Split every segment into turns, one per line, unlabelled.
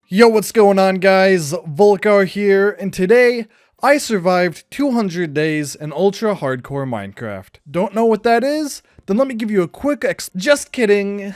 Yo, what's going on, guys? Vulkarr here, and today I survived 200 days in ultra hardcore Minecraft. Don't know what that is? Then let me give you a quick just kidding.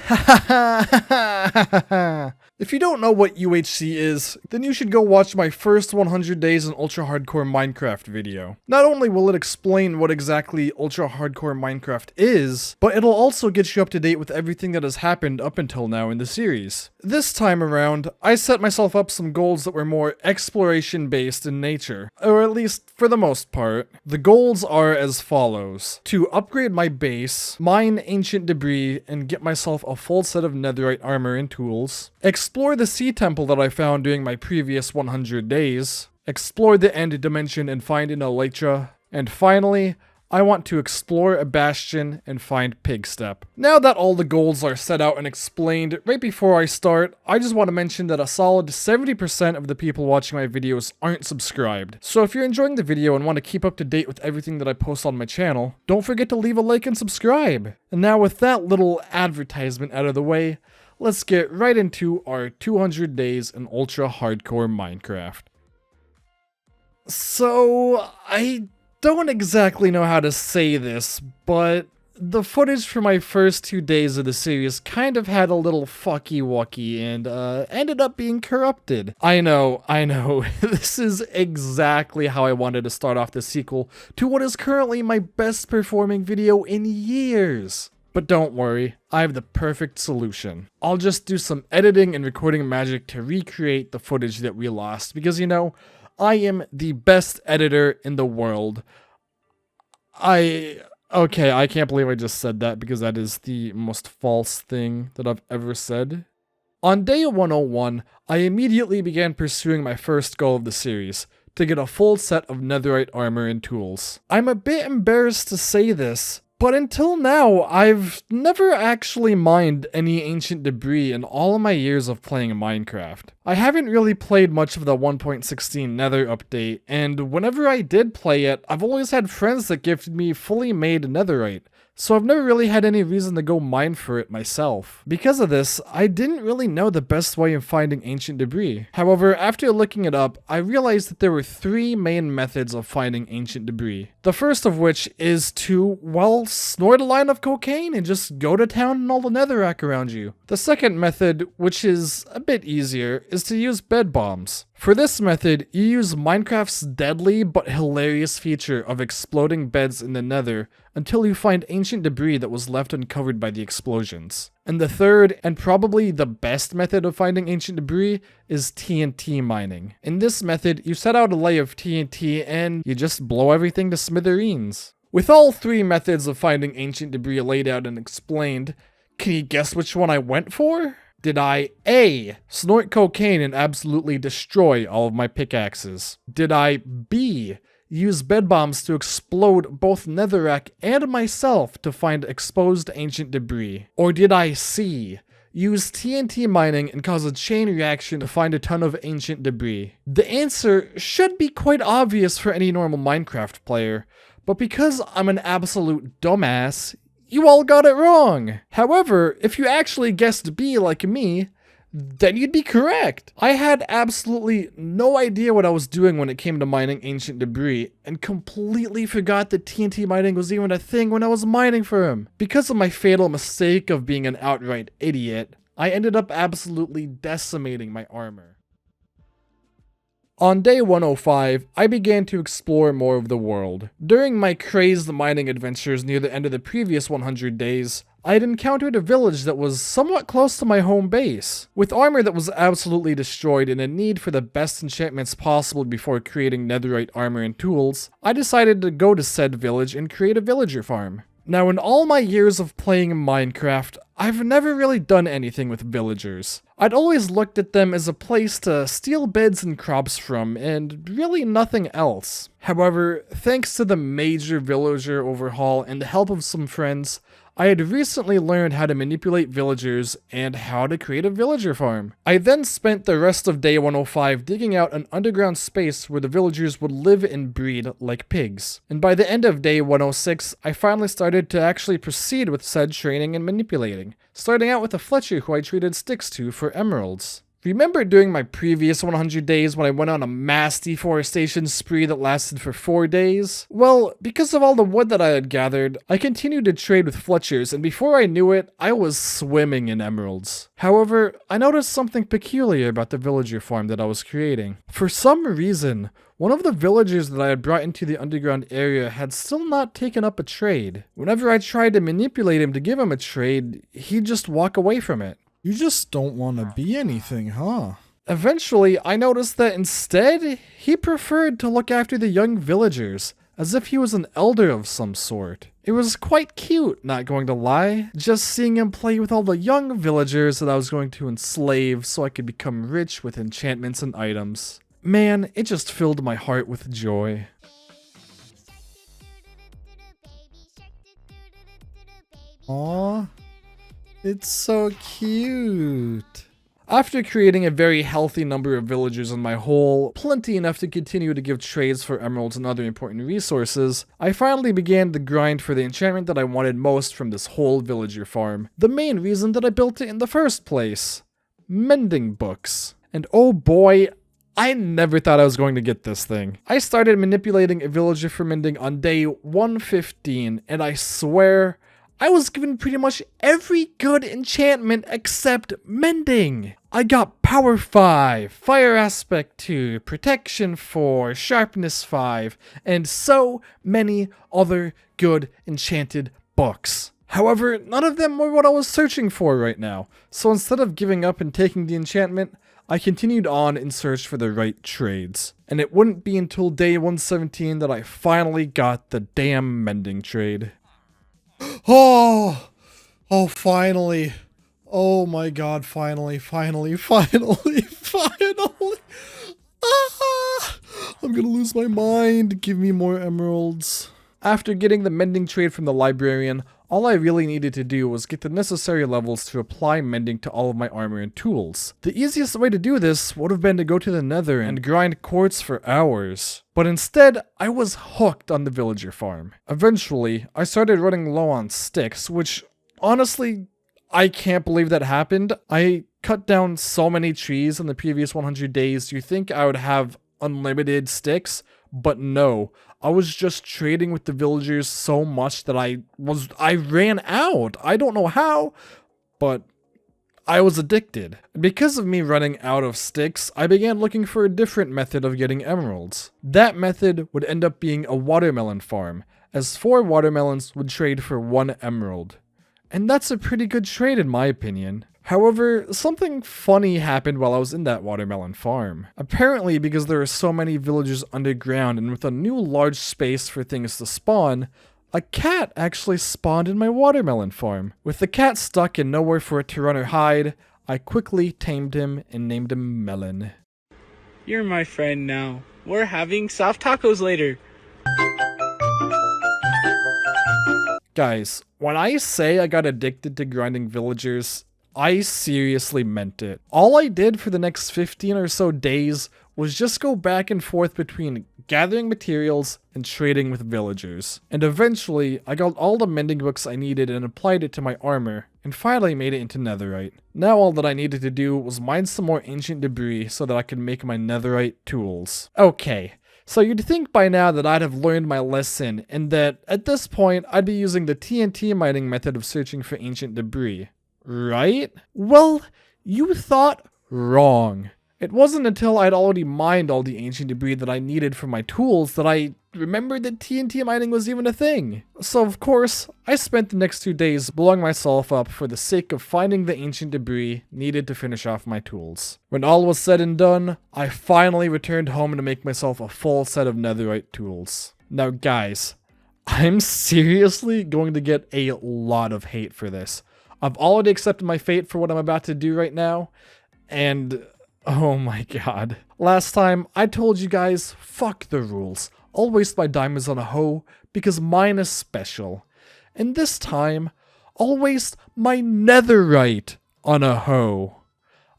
If you don't know what UHC is, then you should go watch my first 100 days in ultra hardcore Minecraft video. Not only will it explain what exactly ultra hardcore Minecraft is, but it'll also get you up to date with everything that has happened up until now in the series. This time around, I set myself up some goals that were more exploration based in nature, or at least for the most part. The goals are as follows: to upgrade my base, mine ancient debris, and get myself a full set of netherite armor and tools, explore the sea temple that I found during my previous 100 days, explore the end dimension and find an elytra, and finally, I want to explore a bastion and find Pigstep. Now that all the goals are set out and explained, right before I start, I just want to mention that a solid 70% of the people watching my videos aren't subscribed. So if you're enjoying the video and want to keep up to date with everything that I post on my channel, don't forget to leave a like and subscribe. And now with that little advertisement out of the way, let's get right into our 200 days in ultra hardcore Minecraft. So, I don't exactly know how to say this, but the footage for my first 2 days of the series kind of had a little fucky-wucky and ended up being corrupted. I know, this is exactly how I wanted to start off the sequel to what is currently my best performing video in years. But don't worry, I have the perfect solution. I'll just do some editing and recording magic to recreate the footage that we lost, because you know, I am the best editor in the world. Okay, I can't believe I just said that because that is the most false thing that I've ever said. On day 101, I immediately began pursuing my first goal of the series, to get a full set of netherite armor and tools. I'm a bit embarrassed to say this, but until now, I've never actually mined any ancient debris in all of my years of playing Minecraft. I haven't really played much of the 1.16 Nether update, and whenever I did play it, I've always had friends that gifted me fully made netherite, so I've never really had any reason to go mine for it myself. Because of this, I didn't really know the best way of finding ancient debris. However, after looking it up, I realized that there were 3 main methods of finding ancient debris. The first of which is to, well, snort a line of cocaine and just go to town on all the netherrack around you. The second method, which is a bit easier, is to use bed bombs. For this method, you use Minecraft's deadly but hilarious feature of exploding beds in the nether until you find ancient debris that was left uncovered by the explosions. And the third, and probably the best method of finding ancient debris, is TNT mining. In this method, you set out a lay of TNT and you just blow everything to smithereens. With all 3 methods of finding ancient debris laid out and explained, can you guess which one I went for? Did I A, snort cocaine and absolutely destroy all of my pickaxes? Did I B, use bed bombs to explode both netherrack and myself to find exposed ancient debris? Or did I C, use TNT mining and cause a chain reaction to find a ton of ancient debris? The answer should be quite obvious for any normal Minecraft player, but because I'm an absolute dumbass, you all got it wrong. However, if you actually guessed B like me, then you'd be correct. I had absolutely no idea what I was doing when it came to mining ancient debris, and completely forgot that TNT mining was even a thing when I was mining for him. Because of my fatal mistake of being an outright idiot, I ended up absolutely decimating my armor. On day 105, I began to explore more of the world. During my crazed mining adventures near the end of the previous 100 days, I had encountered a village that was somewhat close to my home base. With armor that was absolutely destroyed and a need for the best enchantments possible before creating netherite armor and tools, I decided to go to said village and create a villager farm. Now, in all my years of playing Minecraft, I've never really done anything with villagers. I'd always looked at them as a place to steal beds and crops from, and really nothing else. However, thanks to the major villager overhaul and the help of some friends, I had recently learned how to manipulate villagers and how to create a villager farm. I then spent the rest of day 105 digging out an underground space where the villagers would live and breed like pigs. And by the end of day 106, I finally started to actually proceed with said training and manipulating, starting out with a Fletcher who I traded sticks to for emeralds. Remember during my previous 100 days when I went on a mass deforestation spree that lasted for 4 days? Well, because of all the wood that I had gathered, I continued to trade with Fletchers, and before I knew it, I was swimming in emeralds. However, I noticed something peculiar about the villager farm that I was creating. For some reason, one of the villagers that I had brought into the underground area had still not taken up a trade. Whenever I tried to manipulate him to give him a trade, he'd just walk away from it.
You just don't want to be anything, huh?
Eventually, I noticed that instead, he preferred to look after the young villagers, as if he was an elder of some sort. It was quite cute, not going to lie, just seeing him play with all the young villagers that I was going to enslave so I could become rich with enchantments and items. Man, it just filled my heart with joy.
Aww. It's so cute.
After creating a very healthy number of villagers in my hole, plenty enough to continue to give trades for emeralds and other important resources, I finally began the grind for the enchantment that I wanted most from this whole villager farm. The main reason that I built it in the first place. Mending books. And oh boy, I never thought I was going to get this thing. I started manipulating a villager for mending on day 115, and I swear, I was given pretty much every good enchantment except mending. I got power 5, fire aspect 2, protection 4, sharpness 5, and so many other good enchanted books. However, none of them were what I was searching for right now. So instead of giving up and taking the enchantment, I continued on in search for the right trades. And it wouldn't be until day 117 that I finally got the damn mending trade.
Oh, finally. Oh my god, finally. Ah, I'm gonna lose my mind. Give me more emeralds.
After getting the mending trade from the librarian, all I really needed to do was get the necessary levels to apply mending to all of my armor and tools. The easiest way to do this would have been to go to the nether and grind quartz for hours. But instead, I was hooked on the villager farm. Eventually, I started running low on sticks, which honestly, I can't believe that happened. I cut down so many trees in the previous 100 days, you'd think I would have unlimited sticks, but no. I was just trading with the villagers so much that I ran out. I don't know how, but I was addicted. Because of me running out of sticks, I began looking for a different method of getting emeralds. That method would end up being a watermelon farm, as 4 watermelons would trade for 1 emerald. And that's a pretty good trade in my opinion. However, something funny happened while I was in that watermelon farm. Apparently, because there are so many villagers underground and with a new large space for things to spawn, a cat actually spawned in my watermelon farm. With the cat stuck and nowhere for it to run or hide, I quickly tamed him and named him Melon.
You're my friend now. We're having soft tacos later.
Guys, when I say I got addicted to grinding villagers, I seriously meant it. All I did for the next 15 or so days was just go back and forth between gathering materials and trading with villagers. And eventually, I got all the mending books I needed and applied it to my armor, and finally made it into netherite. Now all that I needed to do was mine some more ancient debris so that I could make my netherite tools. Okay. So you'd think by now that I'd have learned my lesson, and that at this point I'd be using the TNT mining method of searching for ancient debris. Right? Well, you thought wrong. It wasn't until I'd already mined all the ancient debris that I needed for my tools that I remembered that TNT mining was even a thing. So of course, I spent the next 2 days blowing myself up for the sake of finding the ancient debris needed to finish off my tools. When all was said and done, I finally returned home to make myself a full set of netherite tools. Now guys, I'm seriously going to get a lot of hate for this. I've already accepted my fate for what I'm about to do right now, and oh my god. Last time, I told you guys, fuck the rules. I'll waste my diamonds on a hoe, because mine is special. And this time, I'll waste my netherite on a hoe.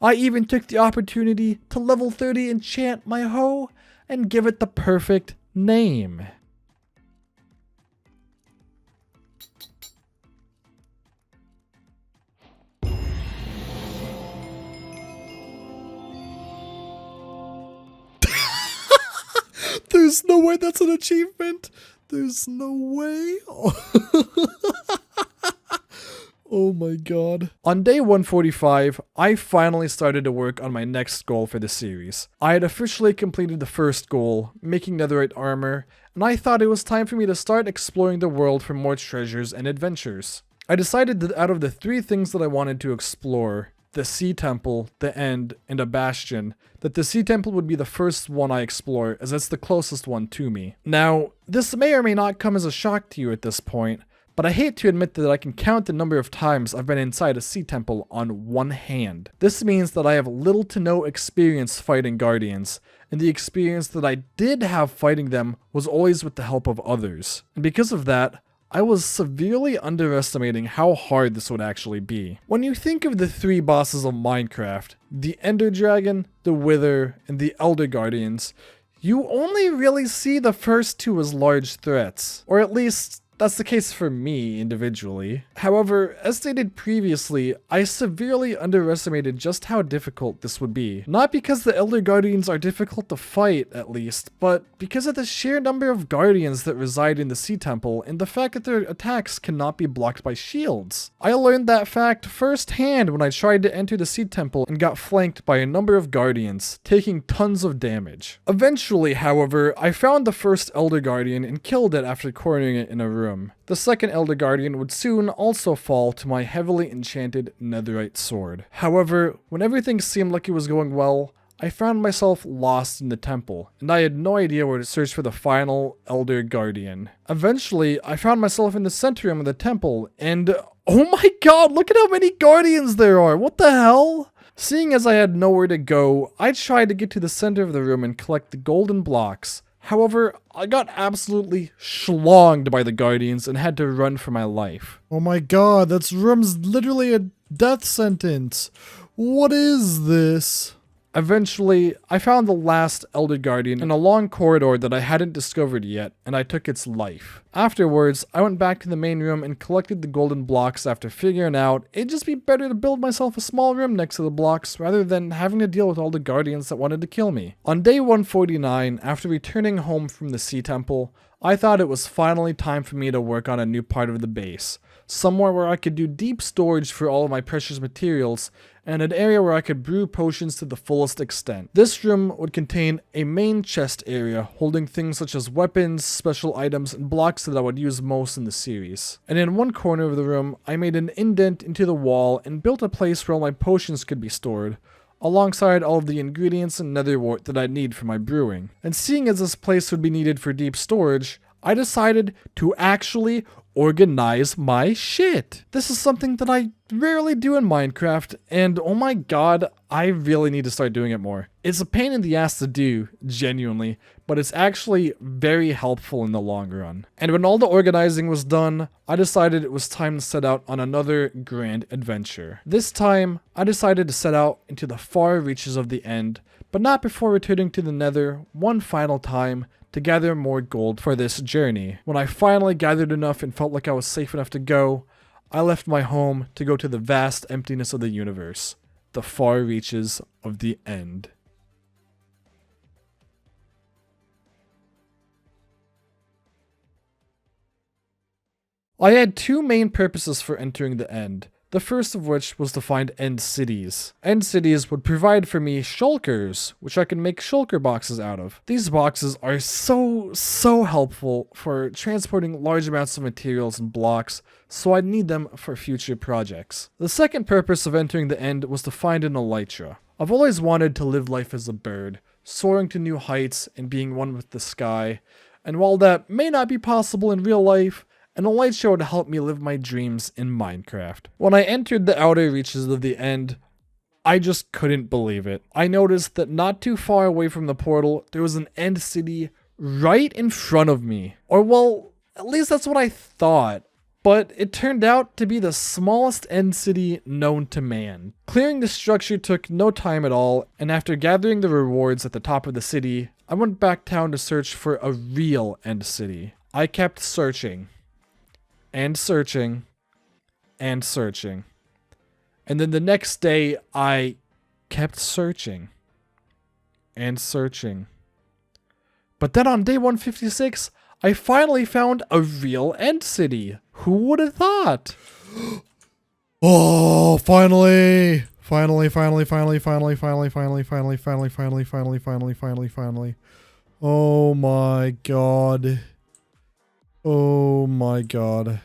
I even took the opportunity to level 30 enchant my hoe, and give it the perfect name.
There's no way that's an achievement. There's no way. Oh my god.
On day 145, I finally started to work on my next goal for the series. I had officially completed the first goal, making netherite armor, and I thought it was time for me to start exploring the world for more treasures and adventures. I decided that out of the 3 things that I wanted to explore, the Sea Temple, the End, and a Bastion, that the Sea Temple would be the first one I explore, as it's the closest one to me. Now, this may or may not come as a shock to you at this point, but I hate to admit that I can count the number of times I've been inside a Sea Temple on one hand. This means that I have little to no experience fighting Guardians, and the experience that I did have fighting them was always with the help of others. And because of that, I was severely underestimating how hard this would actually be. When you think of the 3 bosses of Minecraft, the Ender Dragon, the Wither, and the Elder Guardians, you only really see the first 2 as large threats, or at least that's the case for me individually. However, as stated previously, I severely underestimated just how difficult this would be. Not because the Elder Guardians are difficult to fight, at least, but because of the sheer number of Guardians that reside in the Sea Temple and the fact that their attacks cannot be blocked by shields. I learned that fact firsthand when I tried to enter the Sea Temple and got flanked by a number of Guardians, taking tons of damage. Eventually, however, I found the first Elder Guardian and killed it after cornering it in a room. The second Elder Guardian would soon also fall to my heavily enchanted netherite sword. However, when everything seemed like it was going well, I found myself lost in the temple, and I had no idea where to search for the final Elder Guardian. Eventually, I found myself in the center room of the temple, and oh my god, look at how many Guardians there are! What the hell? Seeing as I had nowhere to go, I tried to get to the center of the room and collect the golden blocks. However, I got absolutely schlonged by the Guardians and had to run for my life.
Oh my god, that room's literally a death sentence. What is this?
Eventually, I found the last Elder Guardian in a long corridor that I hadn't discovered yet, and I took its life. Afterwards, I went back to the main room and collected the golden blocks after figuring out it'd just be better to build myself a small room next to the blocks rather than having to deal with all the Guardians that wanted to kill me. On day 149, after returning home from the Sea Temple, I thought it was finally time for me to work on a new part of the base. Somewhere where I could do deep storage for all of my precious materials, and an area where I could brew potions to the fullest extent. This room would contain a main chest area holding things such as weapons, special items, and blocks that I would use most in the series. And in one corner of the room, I made an indent into the wall and built a place where all my potions could be stored, alongside all of the ingredients and nether wart that I'd need for my brewing. And seeing as this place would be needed for deep storage, I decided to actually organize my shit. This is something that I rarely do in Minecraft, and oh my god, I really need to start doing it more. It's a pain in the ass to do, genuinely, but it's actually very helpful in the long run. And when all the organizing was done, I decided it was time to set out on another grand adventure. This time, I decided to set out into the far reaches of the End, but not before returning to the Nether one final time to gather more gold for this journey. When I finally gathered enough and felt like I was safe enough to go, I left my home to go to the vast emptiness of the universe, the far reaches of the End. I had 2 main purposes for entering the End. The first of which was to find end cities. End cities would provide for me shulkers, which I can make shulker boxes out of. These boxes are so helpful for transporting large amounts of materials and blocks, so I'd need them for future projects. The second purpose of entering the End was to find an elytra. I've always wanted to live life as a bird, soaring to new heights and being one with the sky, and while that may not be possible in real life, an elytra would help me live my dreams in Minecraft. When I entered the outer reaches of the End, I just couldn't believe it. I noticed that not too far away from the portal, there was an End city right in front of me. Or well, at least that's what I thought. But it turned out to be the smallest End city known to man. Clearing the structure took no time at all, and after gathering the rewards at the top of the city, I went back down to search for a real End city. I kept searching. And searching, and searching. And then the next day, I kept searching, and searching. But then on day 156, I finally found a real end city. Who would have thought?
Oh, finally. Oh my god. Oh my god.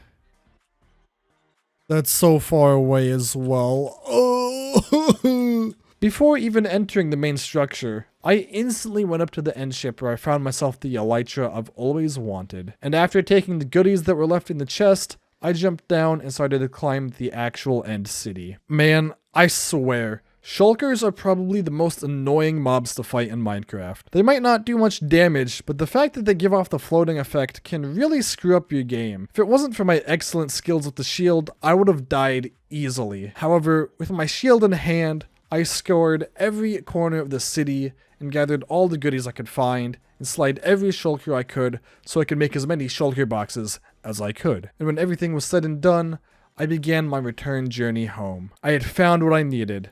That's so far away as well. Oh.
Before even entering the main structure, I instantly went up to the end ship where I found myself the elytra I've always wanted. And after taking the goodies that were left in the chest, I jumped down and started to climb the actual end city. Man, I swear, shulkers are probably the most annoying mobs to fight in Minecraft. They might not do much damage, but the fact that they give off the floating effect can really screw up your game. If it wasn't for my excellent skills with the shield, I would have died easily. However, with my shield in hand, I scoured every corner of the city and gathered all the goodies I could find and slid every shulker I could so I could make as many shulker boxes as I could. And when everything was said and done, I began my return journey home. I had found what I needed,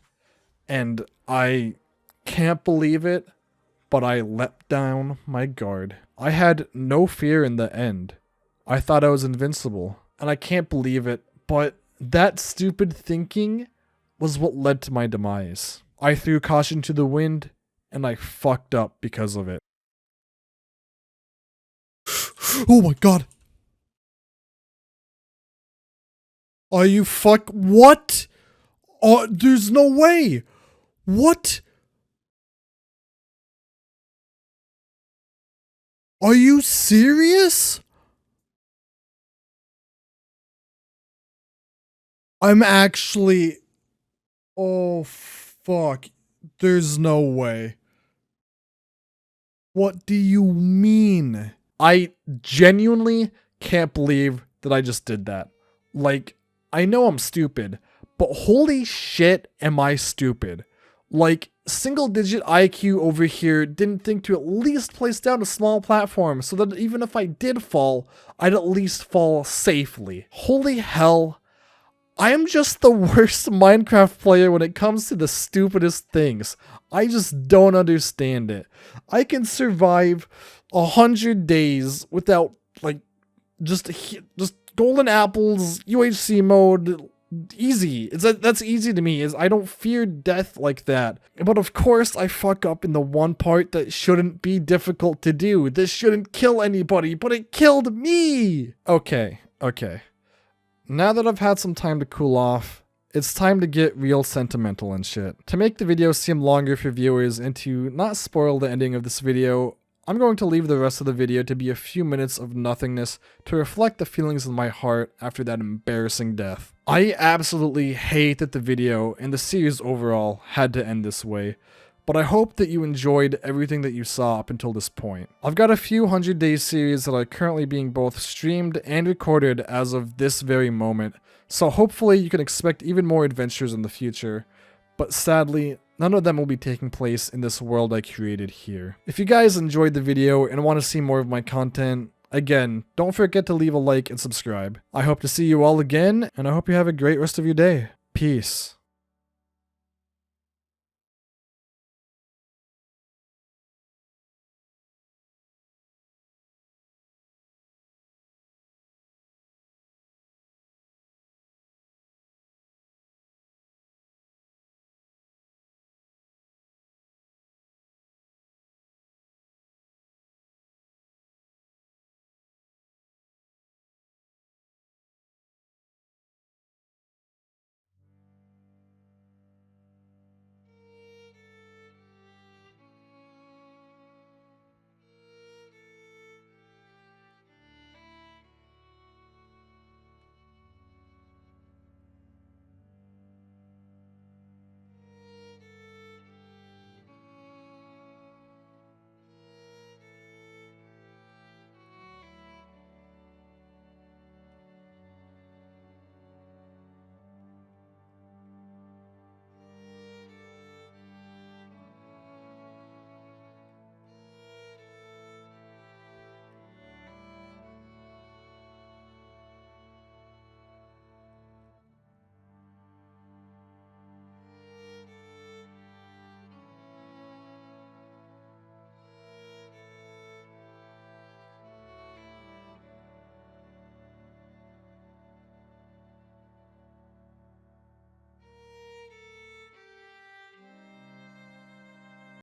and I can't believe it, but I let down my guard. I had no fear in the end. I thought I was invincible, and I can't believe it, but that stupid thinking was what led to my demise. I threw caution to the wind, and I fucked up because of it.
Oh my god. Are you what? Oh, there's no way. What? Are you serious? I'm actually... Oh, fuck. There's no way. What do you mean?
I genuinely can't believe that I just did that. Like, I know I'm stupid, but holy shit am I stupid. Like, single digit IQ over here didn't think to at least place down a small platform so that even if I did fall, I'd at least fall safely. Holy hell. I am just the worst Minecraft player when it comes to the stupidest things. I just don't understand it. I can survive 100 days without, like, just golden apples, UHC mode, easy. That's easy to me, is I don't fear death like that. But of course I fuck up in the one part that shouldn't be difficult to do. This shouldn't kill anybody, but it killed me! Okay. Now that I've had some time to cool off, it's time to get real sentimental and shit. To make the video seem longer for viewers and to not spoil the ending of this video, I'm going to leave the rest of the video to be a few minutes of nothingness to reflect the feelings in my heart after that embarrassing death. I absolutely hate that the video and the series overall had to end this way, but I hope that you enjoyed everything that you saw up until this point. I've got a few 100 days series that are currently being both streamed and recorded as of this very moment, so hopefully you can expect even more adventures in the future, but sadly, none of them will be taking place in this world I created here. If you guys enjoyed the video and want to see more of my content, again, don't forget to leave a like and subscribe. I hope to see you all again, and I hope you have a great rest of your day. Peace.